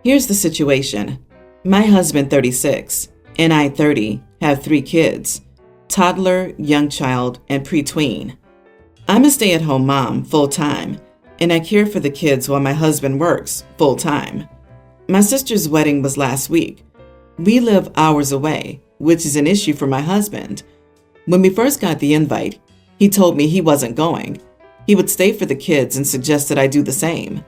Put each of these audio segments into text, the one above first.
Here's the situation. My husband, 36, and I, 30, have 3 kids, toddler, young child, and preteen. I'm a stay-at-home mom full-time, and I care for the kids while my husband works full-time. My sister's wedding was last week. We live hours away, which is an issue for my husband. When we first got the invite, he told me he wasn't going. He would stay for the kids and suggested I do the same.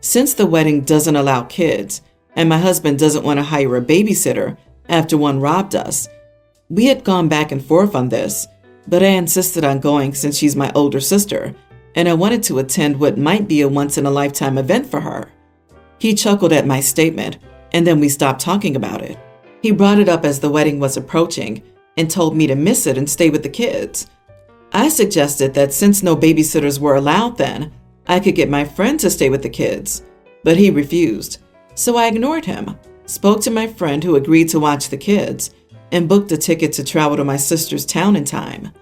Since the wedding doesn't allow kids, and my husband doesn't want to hire a babysitter after one robbed us, we had gone back and forth on this, but I insisted on going since she's my older sister, and I wanted to attend what might be a once-in-a-lifetime event for her. He chuckled at my statement, and then we stopped talking about it. He brought it up as the wedding was approaching and told me to miss it and stay with the kids. I suggested that since no babysitters were allowed then, I could get my friend to stay with the kids, but he refused. So I ignored him, spoke to my friend who agreed to watch the kids, and booked a ticket to travel to my sister's town in time.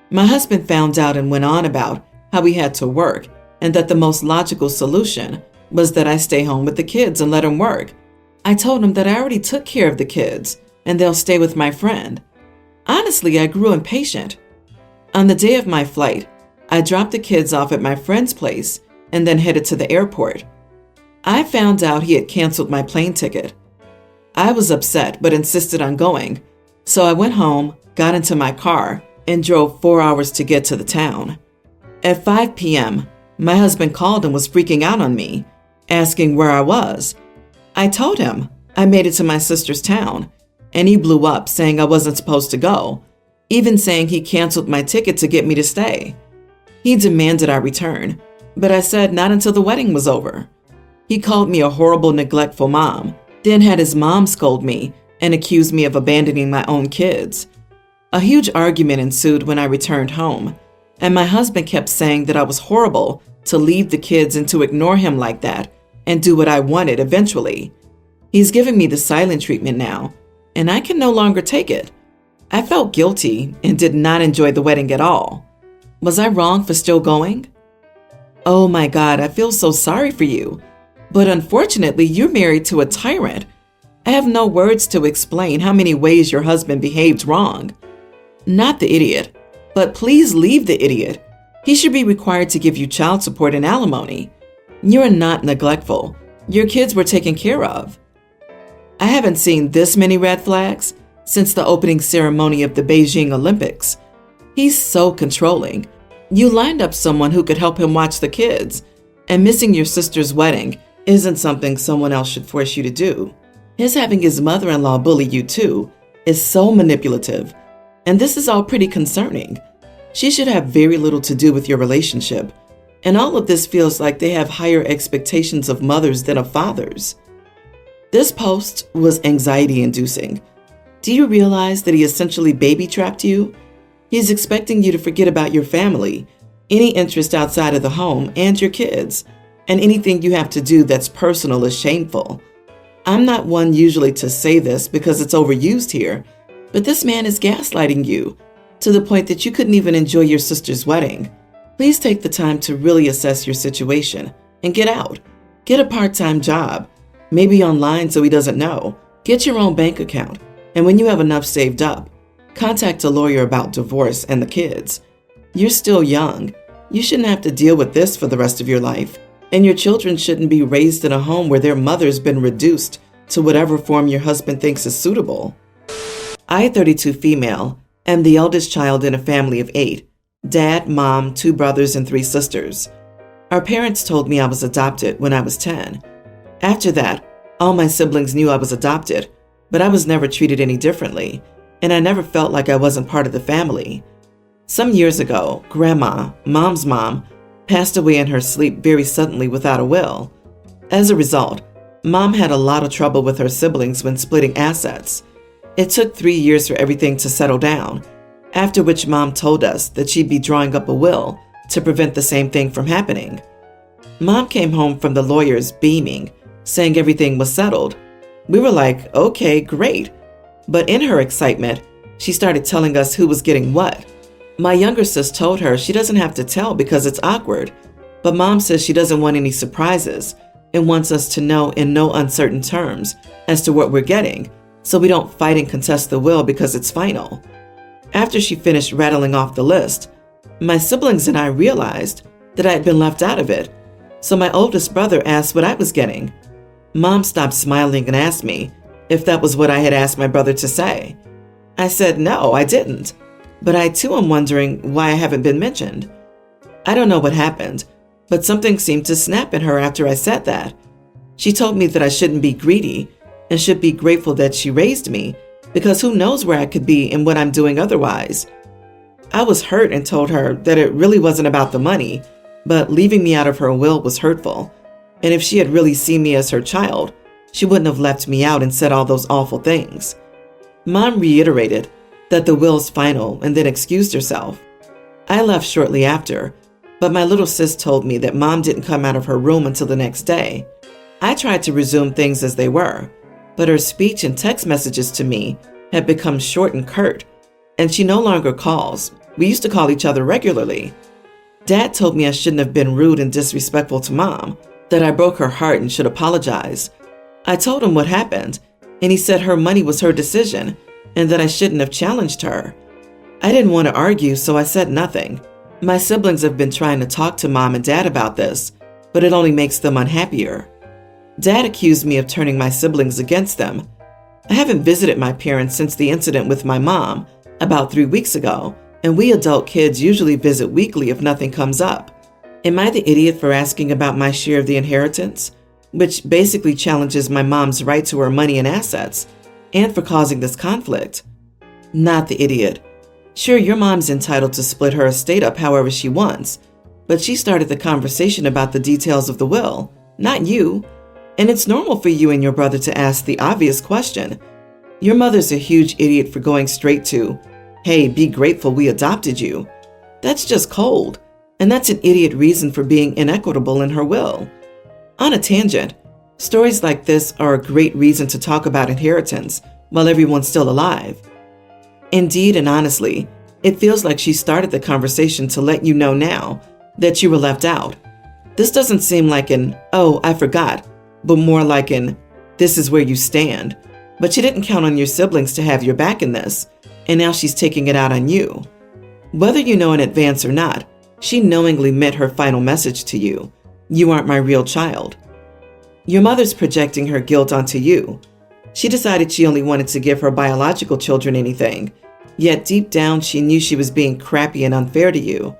My husband found out and went on about how he had to work and that the most logical solution was that I stay home with the kids and let him work. I told him that I already took care of the kids and they'll stay with my friend. Honestly, I grew impatient. On the day of my flight, I dropped the kids off at my friend's place and then headed to the airport. I found out he had canceled my plane ticket. I was upset but insisted on going, so I went home, got into my car, and drove 4 hours to get to the town. At 5 p.m., my husband called and was freaking out on me, asking where I was. I told him I made it to my sister's town, and he blew up saying I wasn't supposed to go, even saying he canceled my ticket to get me to stay. He demanded I return, but I said not until the wedding was over. He called me a horrible, neglectful mom, then had his mom scold me and accused me of abandoning my own kids. A huge argument ensued when I returned home, and my husband kept saying that I was horrible to leave the kids and to ignore him like that and do what I wanted eventually. He's giving me the silent treatment now, and I can no longer take it. I felt guilty and did not enjoy the wedding at all. Was I wrong for still going? Oh my God, I feel so sorry for you. But unfortunately, you're married to a tyrant. I have no words to explain how many ways your husband behaved wrong. Not the idiot, but please leave the idiot. He should be required to give you child support and alimony. You are not neglectful. Your kids were taken care of. I haven't seen this many red flags since the opening ceremony of the Beijing Olympics. He's so controlling. You lined up someone who could help him watch the kids, and missing your sister's wedding isn't something someone else should force you to do. His having his mother-in-law bully you too is so manipulative, and this is all pretty concerning. She should have very little to do with your relationship, and all of this feels like they have higher expectations of mothers than of fathers. This post was anxiety-inducing. Do you realize that he essentially baby-trapped you? He's expecting you to forget about your family, any interest outside of the home, and your kids, and anything you have to do that's personal is shameful. I'm not one usually to say this because it's overused here, but this man is gaslighting you to the point that you couldn't even enjoy your sister's wedding. Please take the time to really assess your situation and get out. Get a part-time job, maybe online so he doesn't know. Get your own bank account, and when you have enough saved up, contact a lawyer about divorce and the kids. You're still young. You shouldn't have to deal with this for the rest of your life, and your children shouldn't be raised in a home where their mother's been reduced to whatever form your husband thinks is suitable. I, 32 female, am the eldest child in a family of 8. Dad, mom, 2 brothers, and 3 sisters. Our parents told me I was adopted when I was 10. After that, all my siblings knew I was adopted, but I was never treated any differently, and I never felt like I wasn't part of the family. Some years ago, Grandma, Mom's mom, passed away in her sleep very suddenly without a will. As a result, Mom had a lot of trouble with her siblings when splitting assets. It took 3 years for everything to settle down, after which Mom told us that she'd be drawing up a will to prevent the same thing from happening. Mom came home from the lawyers beaming, saying everything was settled. We were like, okay, great. But in her excitement, she started telling us who was getting what. My younger sis told her she doesn't have to tell because it's awkward, but Mom says she doesn't want any surprises and wants us to know in no uncertain terms as to what we're getting, so we don't fight and contest the will because it's final. After she finished rattling off the list, my siblings and I realized that I had been left out of it, so my oldest brother asked what I was getting. Mom stopped smiling and asked me if that was what I had asked my brother to say. I said no, I didn't, but I too am wondering why I haven't been mentioned. I don't know what happened, but something seemed to snap in her after I said that. She told me that I shouldn't be greedy and should be grateful that she raised me, because who knows where I could be and what I'm doing otherwise. I was hurt and told her that it really wasn't about the money, but leaving me out of her will was hurtful, and if she had really seen me as her child, she wouldn't have left me out and said all those awful things. Mom reiterated that the will's final and then excused herself. I left shortly after, but my little sis told me that Mom didn't come out of her room until the next day. I tried to resume things as they were, but her speech and text messages to me had become short and curt, and she no longer calls. We used to call each other regularly. Dad told me I shouldn't have been rude and disrespectful to Mom, that I broke her heart and should apologize. I told him what happened, and he said her money was her decision and that I shouldn't have challenged her. I didn't want to argue, so I said nothing. My siblings have been trying to talk to Mom and Dad about this, but it only makes them unhappier. Dad accused me of turning my siblings against them. I haven't visited my parents since the incident with my mom about 3 weeks ago, and we adult kids usually visit weekly if nothing comes up. Am I the idiot for asking about my share of the inheritance, which basically challenges my mom's right to her money and assets, and for causing this conflict? Not the idiot. Sure, your mom's entitled to split her estate up however she wants, but she started the conversation about the details of the will, not you. And it's normal for you and your brother to ask the obvious question. Your mother's a huge idiot for going straight to, "Hey, be grateful we adopted you." That's just cold, and that's an idiot reason for being inequitable in her will. On a tangent, stories like this are a great reason to talk about inheritance while everyone's still alive. Indeed and honestly, it feels like she started the conversation to let you know now that you were left out. This doesn't seem like an, "Oh, I forgot," but more like an, "This is where you stand." But she didn't count on your siblings to have your back in this, and now she's taking it out on you. Whether you know in advance or not, she knowingly meant her final message to you. You aren't my real child. Your mother's projecting her guilt onto you. She decided she only wanted to give her biological children anything, yet deep down she knew she was being crappy and unfair to you.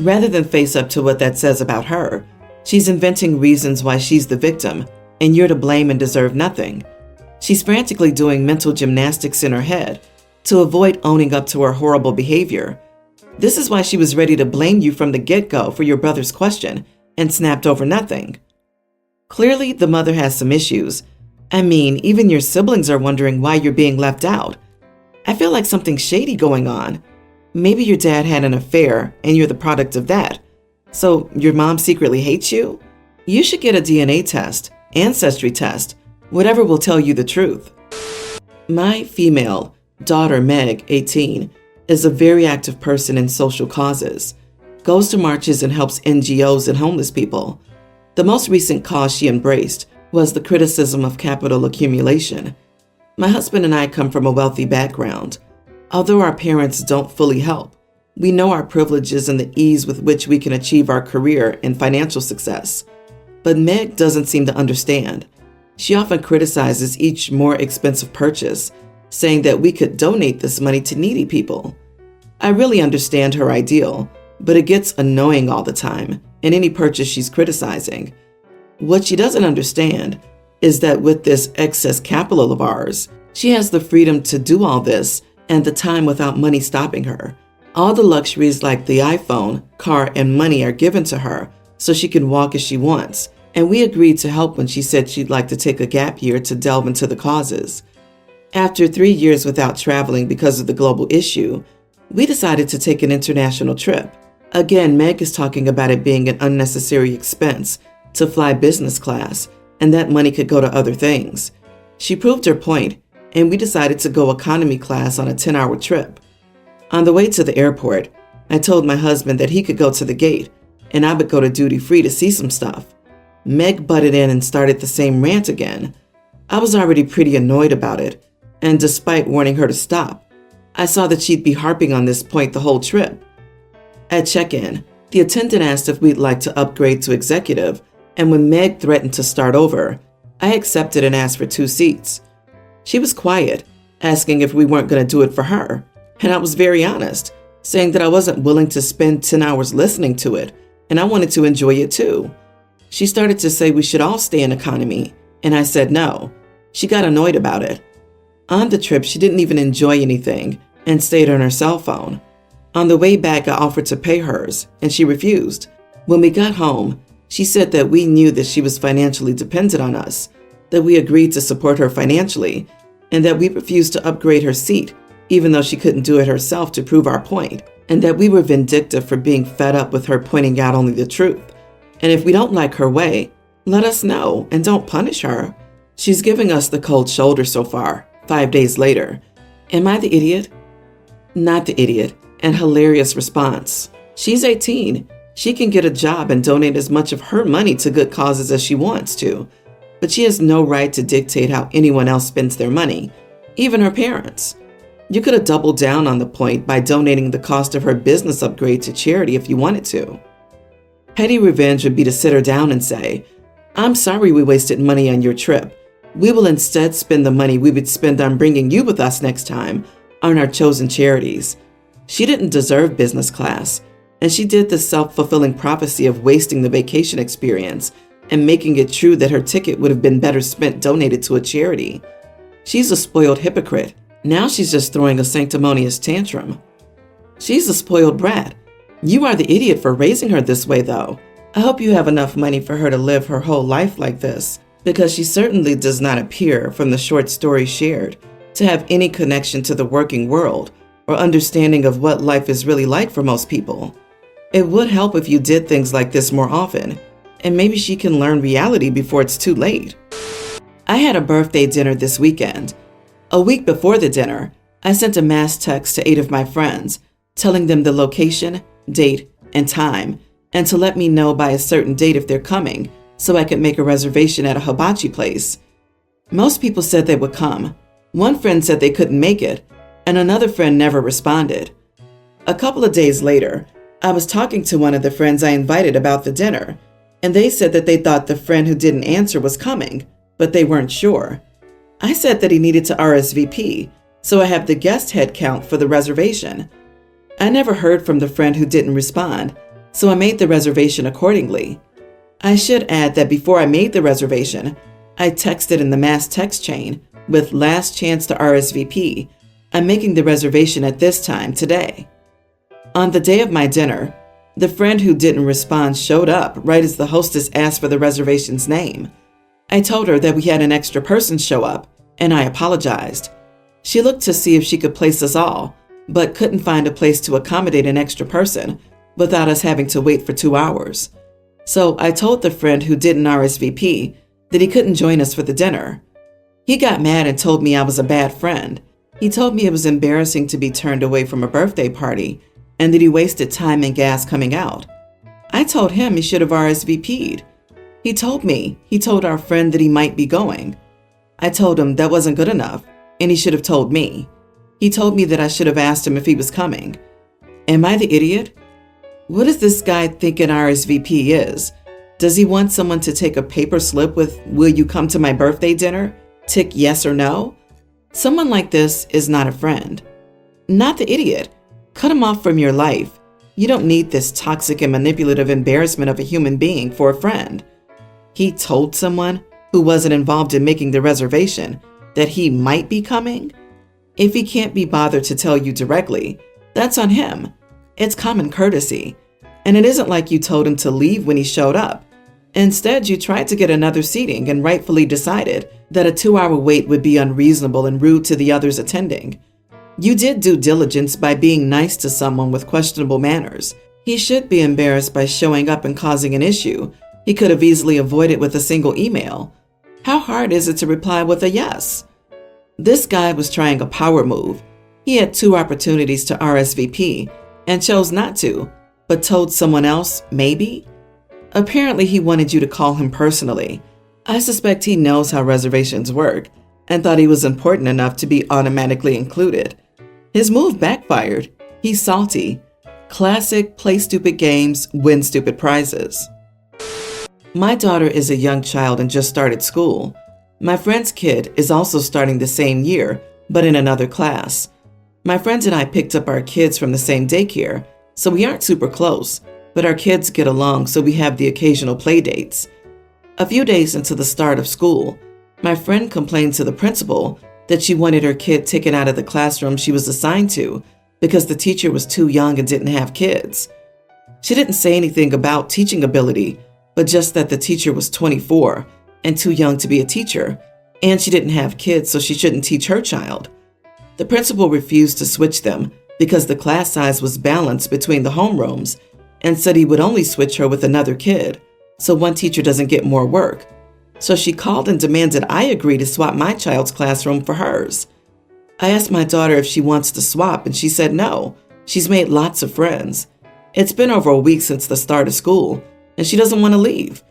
Rather than face up to what that says about her, she's inventing reasons why she's the victim, and you're to blame and deserve nothing. She's frantically doing mental gymnastics in her head to avoid owning up to her horrible behavior. This is why she was ready to blame you from the get-go for your brother's question and snapped over nothing. Clearly, the mother has some issues. I mean, even your siblings are wondering why you're being left out. I feel like something's shady going on. Maybe your dad had an affair and you're the product of that. So your mom secretly hates you? You should get a DNA test, ancestry test, whatever will tell you the truth. My female daughter, Meg, 18, is a very active person in social causes, goes to marches and helps NGOs and homeless people. The most recent cause she embraced was the criticism of capital accumulation. My husband and I come from a wealthy background. Although our parents don't fully help, we know our privileges and the ease with which we can achieve our career and financial success. But Meg doesn't seem to understand. She often criticizes each more expensive purchase, saying that we could donate this money to needy people. I really understand her ideal, but it gets annoying all the time in any purchase she's criticizing. What she doesn't understand is that with this excess capital of ours, she has the freedom to do all this and the time without money stopping her. All the luxuries like the iPhone, car, and money are given to her so she can walk as she wants, and we agreed to help when she said she'd like to take a gap year to delve into the causes. After 3 years without traveling because of the global issue, we decided to take an international trip. Again, Meg is talking about it being an unnecessary expense to fly business class, and that money could go to other things. She proved her point, and we decided to go economy class on a 10-hour trip. On the way to the airport, I told my husband that he could go to the gate, and I would go to duty free to see some stuff. Meg butted in and started the same rant again. I was already pretty annoyed about it, and despite warning her to stop, I saw that she'd be harping on this point the whole trip. At check-in, the attendant asked if we'd like to upgrade to executive, and when Meg threatened to start over, I accepted and asked for 2 seats. She was quiet, asking if we weren't going to do it for her, and I was very honest, saying that I wasn't willing to spend 10 hours listening to it, and I wanted to enjoy it too. She started to say we should all stay in economy, and I said no. She got annoyed about it. On the trip, she didn't even enjoy anything and stayed on her cell phone. On the way back, I offered to pay hers, and she refused. When we got home, she said that we knew that she was financially dependent on us, that we agreed to support her financially, and that we refused to upgrade her seat, even though she couldn't do it herself to prove our point, and that we were vindictive for being fed up with her pointing out only the truth. And if we don't like her way, let us know and don't punish her. She's giving us the cold shoulder so far, 5 days later. Am I the idiot? Not the idiot. An hilarious response. She's 18. She can get a job and donate as much of her money to good causes as she wants to. But she has no right to dictate how anyone else spends their money, even her parents. You could have doubled down on the point by donating the cost of her business upgrade to charity if you wanted to. Petty revenge would be to sit her down and say, "I'm sorry we wasted money on your trip. We will instead spend the money we would spend on bringing you with us next time on our chosen charities." She didn't deserve business class, and she did the self-fulfilling prophecy of wasting the vacation experience and making it true that her ticket would have been better spent donated to a charity. She's a spoiled hypocrite. Now she's just throwing a sanctimonious tantrum. She's a spoiled brat. You are the idiot for raising her this way, though. I hope you have enough money for her to live her whole life like this, because she certainly does not appear, from the short story shared, to have any connection to the working world or understanding of what life is really like for most people. It would help if you did things like this more often, and maybe she can learn reality before it's too late. I had a birthday dinner this weekend. A week before the dinner, I sent a mass text to 8 of my friends, telling them the location, date, and time, and to let me know by a certain date if they're coming, so I could make a reservation at a hibachi place. Most people said they would come. One friend said they couldn't make it, and another friend never responded. A couple of days later, I was talking to one of the friends I invited about the dinner, and they said that they thought the friend who didn't answer was coming, but they weren't sure. I said that he needed to RSVP, so I have the guest head count for the reservation. I never heard from the friend who didn't respond, so I made the reservation accordingly. I should add that before I made the reservation, I texted in the mass text chain with "last chance to RSVP. I'm making the reservation at this time today." On the day of my dinner, the friend who didn't respond showed up right as the hostess asked for the reservation's name. I told her that we had an extra person show up, and I apologized. She looked to see if she could place us all, but couldn't find a place to accommodate an extra person without us having to wait for 2 hours. So I told the friend who didn't RSVP that he couldn't join us for the dinner. He got mad and told me I was a bad friend. He told me it was embarrassing to be turned away from a birthday party and that he wasted time and gas coming out. I told him he should have RSVP'd. He told our friend that he might be going. I told him that wasn't good enough, and he should have told me. He told me that I should have asked him if he was coming. Am I the idiot? What does this guy think an RSVP is? Does he want someone to take a paper slip with, "Will you come to my birthday dinner?" Tick yes or no? Someone like this is not a friend. Not the idiot. Cut him off from your life. You don't need this toxic and manipulative embarrassment of a human being for a friend. He told someone who wasn't involved in making the reservation that he might be coming? If he can't be bothered to tell you directly, that's on him. It's common courtesy. And it isn't like you told him to leave when he showed up. Instead, you tried to get another seating and rightfully decided that a 2-hour wait would be unreasonable and rude to the others attending. You did due diligence by being nice to someone with questionable manners. He should be embarrassed by showing up and causing an issue. He could have easily avoided with a single email. How hard is it to reply with a yes? This guy was trying a power move. He had 2 opportunities to RSVP and chose not to, but told someone else maybe? Apparently, he wanted you to call him personally. I suspect he knows how reservations work and thought he was important enough to be automatically included. His move backfired. He's salty. Classic play stupid games, win stupid prizes. My daughter is a young child and just started school. My friend's kid is also starting the same year, but in another class. My friends and I picked up our kids from the same daycare, so we aren't super close, but our kids get along, so we have the occasional play dates. A few days into the start of school, my friend complained to the principal that she wanted her kid taken out of the classroom she was assigned to because the teacher was too young and didn't have kids. She didn't say anything about teaching ability, but just that the teacher was 24 and too young to be a teacher, and she didn't have kids, so she shouldn't teach her child. The principal refused to switch them because the class size was balanced between the homerooms and said he would only switch her with another kid, so one teacher doesn't get more work. So she called and demanded I agree to swap my child's classroom for hers. I asked my daughter if she wants to swap, and she said no. She's made lots of friends. It's been over a week since the start of school, and she doesn't want to leave.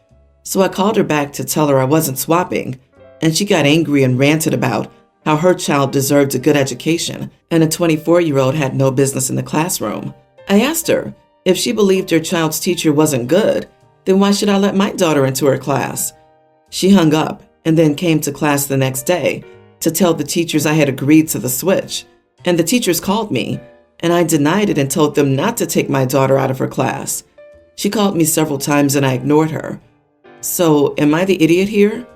So I called her back to tell her I wasn't swapping, and she got angry and ranted about how her child deserved a good education and a 24-year-old had no business in the classroom. I asked her if she believed her child's teacher wasn't good, then why should I let my daughter into her class? She hung up and then came to class the next day to tell the teachers I had agreed to the switch, and the teachers called me, and I denied it and told them not to take my daughter out of her class. She called me several times and I ignored her. So, am I the idiot here?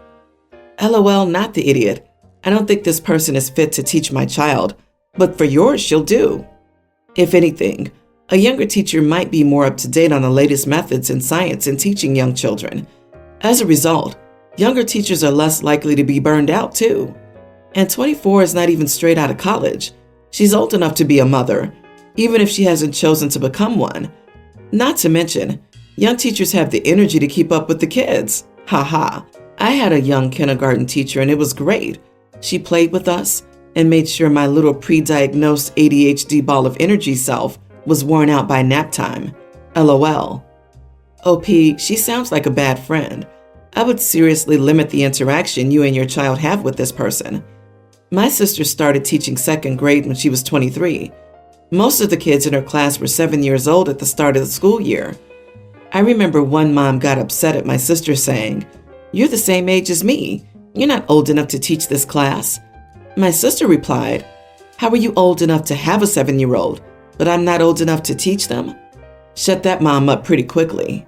LOL, not the idiot. I don't think this person is fit to teach my child, but for yours, she'll do. If anything, a younger teacher might be more up to date on the latest methods in science in teaching young children. As a result, younger teachers are less likely to be burned out too. And 24 is not even straight out of college. She's old enough to be a mother, even if she hasn't chosen to become one. Not to mention, young teachers have the energy to keep up with the kids. Haha. I had a young kindergarten teacher and it was great. She played with us and made sure my little pre-diagnosed ADHD ball of energy self was worn out by nap time. LOL. OP, she sounds like a bad friend. I would seriously limit the interaction you and your child have with this person. My sister started teaching second grade when she was 23. Most of the kids in her class were 7 years old at the start of the school year. I remember one mom got upset at my sister saying, "You're the same age as me. You're not old enough to teach this class." My sister replied, "How are you old enough to have a 7-year-old, but I'm not old enough to teach them?" Shut that mom up pretty quickly.